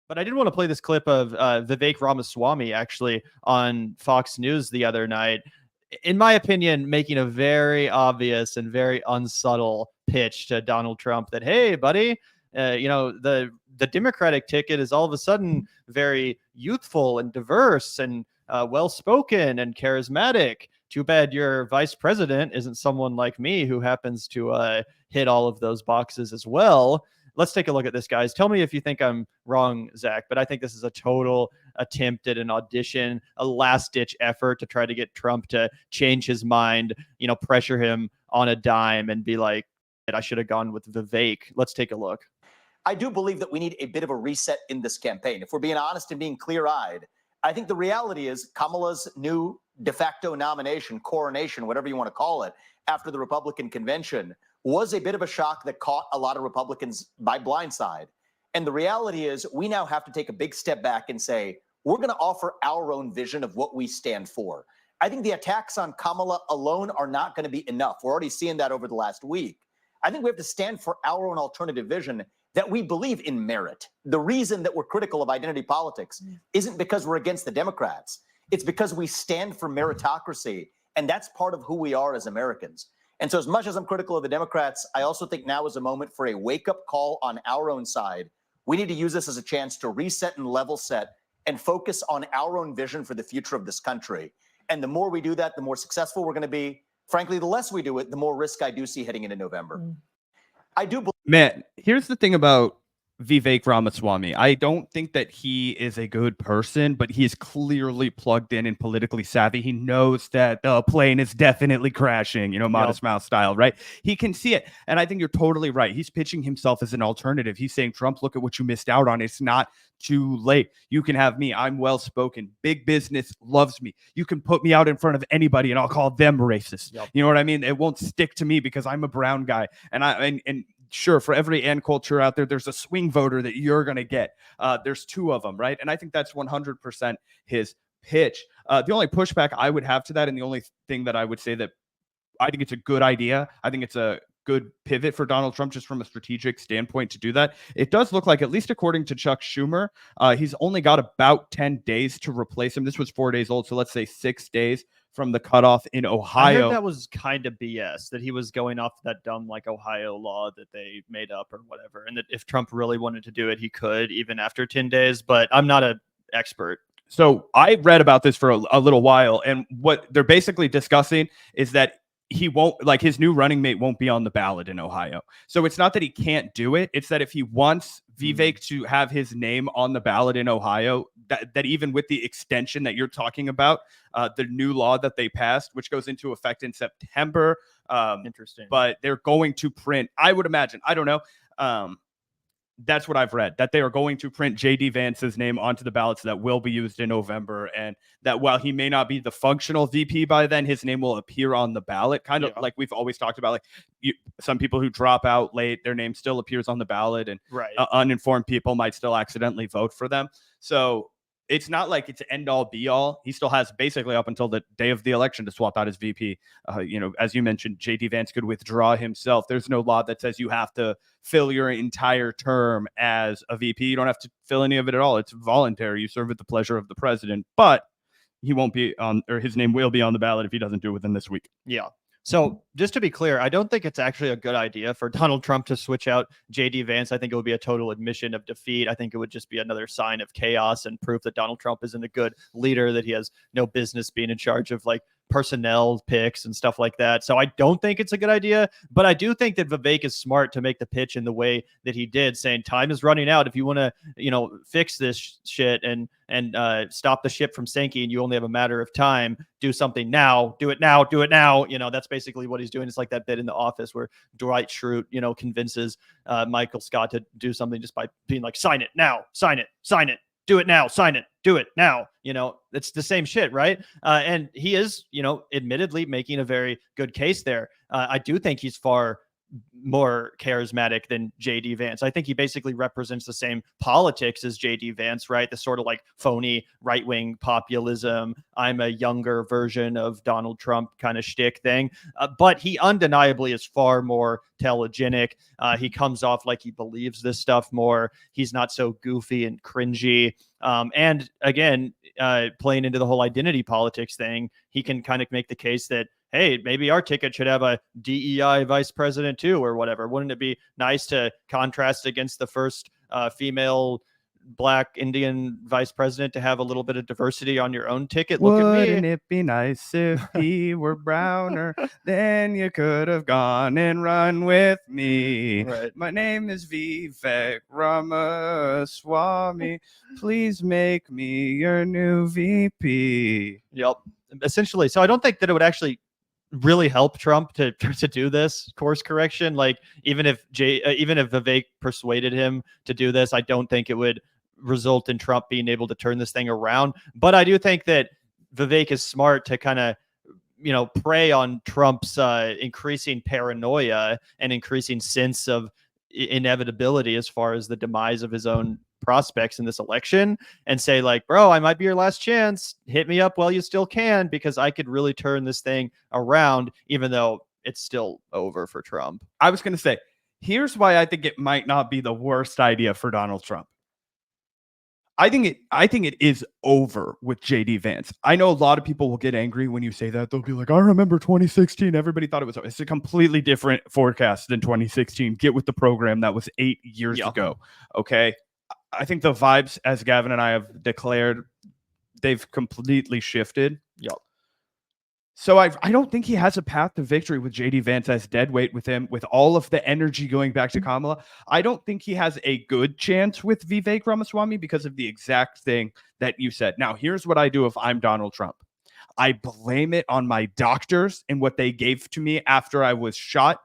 But I did want to play this clip of Vivek Ramaswamy actually on Fox News the other night, in my opinion, making a very obvious and very unsubtle pitch to Donald Trump that, hey, buddy, the Democratic ticket is all of a sudden very youthful and diverse and well-spoken and charismatic. Too bad your vice president isn't someone like me who happens to hit all of those boxes as well. Let's take a look at this, guys. Tell me if you think I'm wrong, Zach, but I think this is a total attempt at an audition, a last-ditch effort to try to get Trump to change his mind, pressure him on a dime and be like, I should have gone with Vivek. Let's take a look. I do believe that we need a bit of a reset in this campaign. If we're being honest and being clear-eyed, I think the reality is Kamala's new de facto nomination, coronation, whatever you want to call it, after the Republican convention was a bit of a shock that caught a lot of Republicans by blindside. And the reality is we now have to take a big step back and say, we're going to offer our own vision of what we stand for. I think the attacks on Kamala alone are not going to be enough. We're already seeing that over the last week. I think we have to stand for our own alternative vision that we believe in merit. The reason that we're critical of identity politics isn't because we're against the Democrats. It's because we stand for meritocracy, and that's part of who we are as Americans. And so as much as I'm critical of the Democrats, I also think now is a moment for a wake-up call on our own side. We need to use this as a chance to reset and level set and focus on our own vision for the future of this country. And the more we do that, the more successful we're going to be. Frankly, the less we do it, the more risk I do see heading into November. I do believe— Man, here's the thing about Vivek Ramaswamy. I don't think that he is a good person, but he is clearly plugged in and politically savvy. He knows that the plane is definitely crashing, Modest Mouse style, right? He can see it. And I think you're totally right. He's pitching himself as an alternative. He's saying, Trump, look at what you missed out on. It's not too late. You can have me. I'm well-spoken. Big business loves me. You can put me out in front of anybody and I'll call them racist. Yep. You know what I mean? It won't stick to me because I'm a brown guy. And sure, for every Ann culture out there, there's a swing voter that you're going to get. There's two of them, right? And I think that's 100% his pitch. The only pushback I would have to that, and the only thing that I would say that I think it's a good idea, I think it's a good pivot for Donald Trump just from a strategic standpoint to do that. It does look like, at least according to Chuck Schumer, he's only got about 10 days to replace him. This was 4 days old, so let's say 6 days from the cutoff in Ohio. I heard that was kind of BS, that he was going off that dumb Ohio law that they made up or whatever, and that if Trump really wanted to do it, he could even after 10 days. But I'm not an expert. So I read about this for a little while, and what they're basically discussing is that he won't, his new running mate won't be on the ballot in Ohio. So it's not that he can't do it. It's that if he wants Vivek to have his name on the ballot in Ohio, that even with the extension that you're talking about, the new law that they passed, which goes into effect in September. Interesting. But they're going to print, I would imagine, I don't know. That's what I've read, that they are going to print J.D. Vance's name onto the ballots that will be used in November. And that while he may not be the functional VP by then, his name will appear on the ballot, kind of like we've always talked about. Some people who drop out late, their name still appears on the ballot, and uninformed people might still accidentally vote for them. So it's not like it's end all be all. He still has basically up until the day of the election to swap out his VP. As you mentioned, J.D. Vance could withdraw himself. There's no law that says you have to fill your entire term as a VP. You don't have to fill any of it at all. It's voluntary. You serve at the pleasure of the president, but he won't be on, or his name will be on the ballot if he doesn't do it within this week. Yeah. So just to be clear, I don't think it's actually a good idea for Donald Trump to switch out J.D. Vance. I think it would be a total admission of defeat. I think it would just be another sign of chaos and proof that Donald Trump isn't a good leader, that he has no business being in charge of personnel picks and stuff like that. So I don't think it's a good idea, but I do think that Vivek is smart to make the pitch in the way that he did, saying time is running out. If you want to, fix this shit and stop the ship from sinking, you only have a matter of time. Do something now. Do it now. Do it now. That's basically what he's doing. It's like that bit in The Office where Dwight Schrute, convinces Michael Scott to do something just by being like, sign it now, sign it, do it now, sign it, do it now. It's the same shit, right? And he is, admittedly making a very good case there. I do think he's far more charismatic than JD Vance. I think he basically represents the same politics as JD Vance, right? The sort of like phony right-wing populism, I'm a younger version of Donald Trump kind of shtick thing. But he undeniably is far more telegenic. He comes off like he believes this stuff more. He's not so goofy and cringy. And again, playing into the whole identity politics thing, he can kind of make the case that, hey, maybe our ticket should have a DEI vice president too, or whatever. Wouldn't it be nice to contrast against the first female Black Indian vice president to have a little bit of diversity on your own ticket? Look Wouldn't at me. it be nice if he were browner? Then you could have gone and run with me. Right. My name is Vivek Ramaswamy. Please make me your new VP. Yep. Essentially. So I don't think that it would actually really help Trump to do this course correction. Like even if Vivek persuaded him to do this, I don't think it would result in Trump being able to turn this thing around. But I do think that Vivek is smart to kind of, prey on Trump's increasing paranoia and increasing sense of inevitability as far as the demise of his own prospects in this election, and say like, bro, I might be your last chance. Hit me up while you still can, because I could really turn this thing around, even though it's still over for Trump. I was going to say, here's why I think it might not be the worst idea for Donald Trump. I think it is over with JD Vance. I know a lot of people will get angry when you say that. They'll be like, I remember 2016. Everybody thought it was over. It's a completely different forecast than 2016. Get with the program. That was 8 years ago. Okay. I think the vibes, as Gavin and I have declared, they've completely shifted. Yep. So I don't think he has a path to victory with JD Vance as deadweight with him, with all of the energy going back to Kamala. I don't think he has a good chance with Vivek Ramaswamy because of the exact thing that you said. Now, here's what I do if I'm Donald Trump. I blame it on my doctors and what they gave to me after I was shot.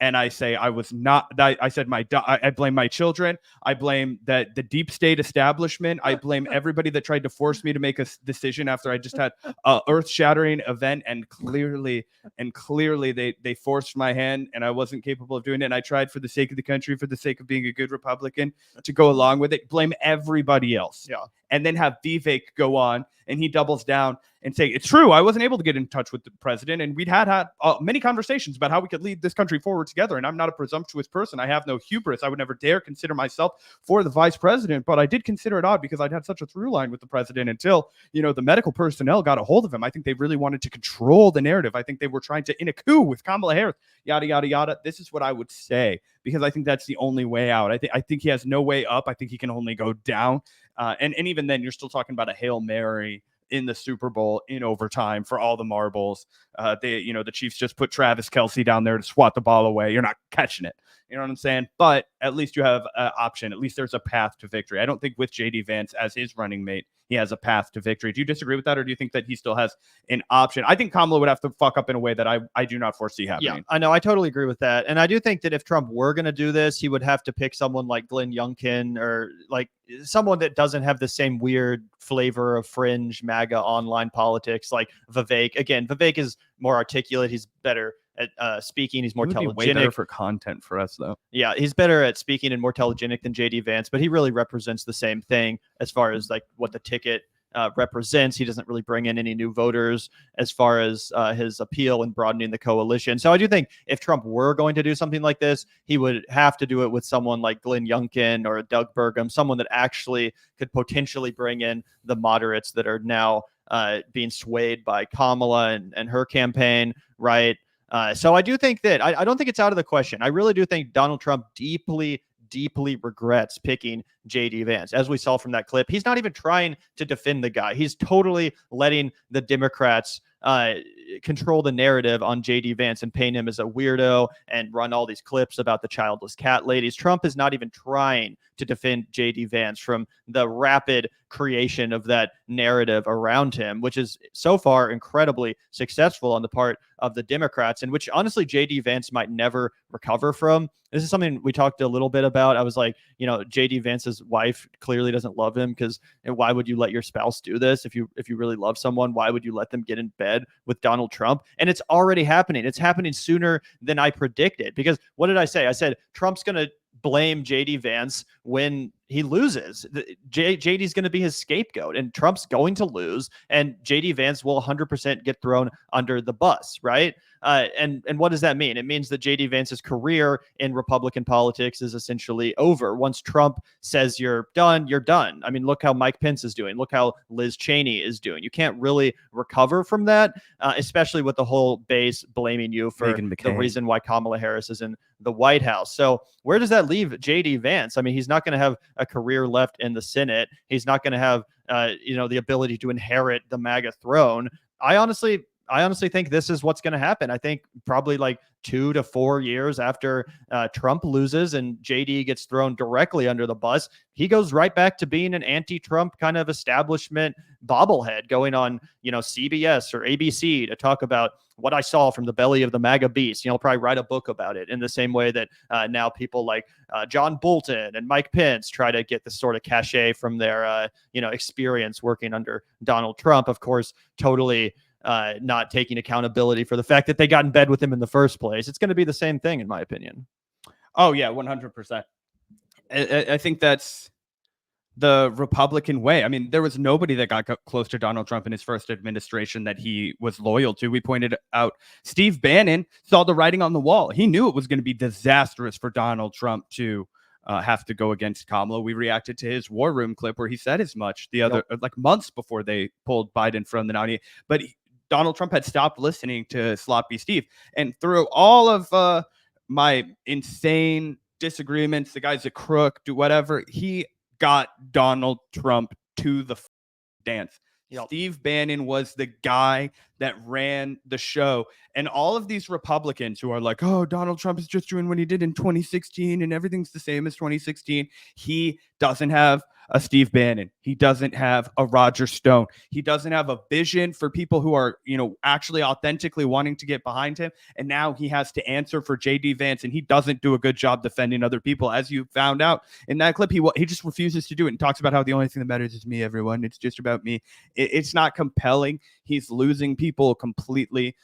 And I say I was not. I said I blame my children. I blame the deep state establishment. I blame everybody that tried to force me to make a decision after I just had an earth-shattering event. And clearly they forced my hand, and I wasn't capable of doing it. And I tried for the sake of the country, for the sake of being a good Republican, to go along with it. Blame everybody else. Yeah. And then have Vivek go on, and he doubles down and say, it's true, I wasn't able to get in touch with the president, and we'd had many conversations about how we could lead this country forward together, and I'm not a presumptuous person. I have no hubris. I would never dare consider myself for the vice president, but I did consider it odd because I'd had such a through line with the president until, the medical personnel got a hold of him. I think they really wanted to control the narrative. I think they were trying to, in a coup with Kamala Harris, yada, yada, yada. This is what I would say, because I think that's the only way out. I think he has no way up. I think he can only go down. And even then, you're still talking about a Hail Mary in the Super Bowl in overtime for all the marbles. The Chiefs just put Travis Kelce down there to swat the ball away. You're not catching it. You know what I'm saying? But at least you have an option. At least there's a path to victory. I don't think with JD Vance as his running mate, he has a path to victory. Do you disagree with that, or do you think that he still has an option? I think Kamala would have to fuck up in a way that I do not foresee happening. Yeah, I know. I totally agree with that. And I do think that if Trump were going to do this, he would have to pick someone like Glenn Youngkin, or like someone that doesn't have the same weird flavor of fringe MAGA online politics like Vivek. Again, Vivek is more articulate. He's better at speaking. He's more telegenic. Way better for content for us, though. Yeah, he's better at speaking and more telegenic than JD Vance, but he really represents the same thing as far as like what the ticket represents. He doesn't really bring in any new voters as far as his appeal and broadening the coalition. So I do think if Trump were going to do something like this, he would have to do it with someone like Glenn Youngkin or Doug Burgum, someone that actually could potentially bring in the moderates that are now being swayed by Kamala and her campaign, right? So I do think that I don't think it's out of the question. I really do think Donald Trump deeply regrets picking JD Vance. As we saw from that clip, he's not even trying to defend the guy. He's totally letting the Democrats control the narrative on JD Vance and paint him as a weirdo and run all these clips about the childless cat ladies. Trump is not even trying to defend JD Vance from the rapid creation of that narrative around him, which is so far incredibly successful on the part of the Democrats, and which honestly JD Vance might never recover from. This is something we talked a little bit about. I was like, JD Vance's wife clearly doesn't love him, because why would you let your spouse do this? If you really love someone, why would you let them get in bed bed with Donald Trump. And it's already happening. It's happening sooner than I predicted. Because what did I say? I said Trump's going to blame JD Vance when he loses. JD's going to be his scapegoat, and Trump's going to lose, and JD Vance will 100% get thrown under the bus, right? And what does that mean? It means that JD Vance's career in Republican politics is essentially over. Once Trump says you're done, you're done. I mean, look how Mike Pence is doing. Look how Liz Cheney is doing. You can't really recover from that, especially with the whole base blaming you for the reason why Kamala Harris is in the White House. So where does that leave JD Vance? I mean, he's not going to have a career left in the Senate. He's not going to have, the ability to inherit the MAGA throne. I honestly think this is what's going to happen. I think probably like 2 to 4 years after Trump loses and JD gets thrown directly under the bus, he goes right back to being an anti-Trump kind of establishment bobblehead, going on, CBS or ABC to talk about what I saw from the belly of the MAGA beast. He'll probably write a book about it in the same way that now people like John Bolton and Mike Pence try to get this sort of cachet from their, experience working under Donald Trump. Of course, totally not taking accountability for the fact that they got in bed with him in the first place. It's going to be the same thing, in my opinion. Oh, yeah, 100%. I think that's the Republican way. I mean, there was nobody that got close to Donald Trump in his first administration that he was loyal to. We pointed out Steve Bannon saw the writing on the wall. He knew it was going to be disastrous for Donald Trump to have to go against Kamala. We reacted to his War Room clip where he said as much the other like months before they pulled Biden from the nominee. But Donald Trump had stopped listening to Sloppy Steve. And through all of my insane disagreements, the guy's a crook, do whatever, he got Donald Trump to the dance. Yep. Steve Bannon was the guy that ran the show. And all of these Republicans who are like, oh, Donald Trump is just doing what he did in 2016 and everything's the same as 2016. He doesn't have a Steve Bannon. He doesn't have a Roger Stone. He doesn't have a vision for people who are, actually authentically wanting to get behind him. And now he has to answer for JD Vance, and he doesn't do a good job defending other people. As you found out in that clip, he just refuses to do it and talks about how the only thing that matters is me, everyone. It's just about me. It's not compelling. He's losing people completely.